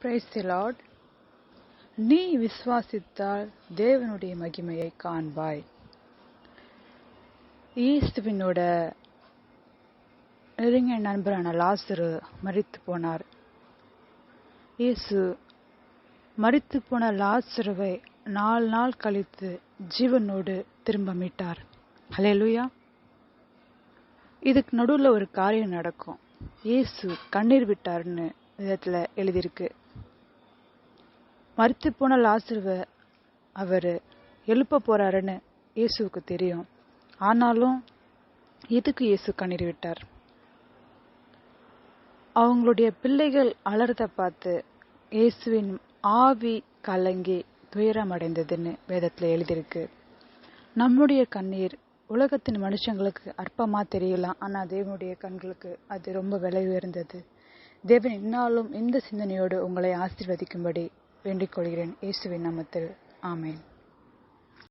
Praise the Lord. நீ விசுவாசித்தால் தேவனுடைய மகிமையை காண்பாய். இயேசுவினோட நெருங்கிய நண்பரான லாசரு மரித்து போனார். இயேசு மரித்து போன லாசருவை 4 நாள் கழித்து ஜீவனோடு திரும்ப மீட்டார். ஹல்லேலூயா. இதுக்கு நடுவில் ஒரு காரியம் நடக்கும். இயேசு கண்ணீர் விட்டார்னு விதத்துல எழுதியிருக்கு. மரித்து போன லாசருவை அவர் எழுப்ப போறாருன்னு இயேசுவுக்கு தெரியும். ஆனாலும் எதுக்கு இயேசு கண்ணீர் விட்டார்? அவங்களுடைய பிள்ளைகள் அலறத பார்த்து இயேசுவின் ஆவி கலங்கி துயரம் அடைந்ததுன்னு வேதத்துல எழுதியிருக்கு. நம்முடைய கண்ணீர் உலகத்தின் மனுஷங்களுக்கு அற்பமா தெரியலாம், ஆனா தேவனுடைய கண்களுக்கு அது ரொம்ப விலை உயர்ந்தது. தேவன் இந்நாளும் இந்த சிந்தனையோடு உங்களை ஆசீர்வதிக்கும்படி வேண்டிக் கொள்கிறேன். இயேசுவின் நாமத்தில் ஆமென்.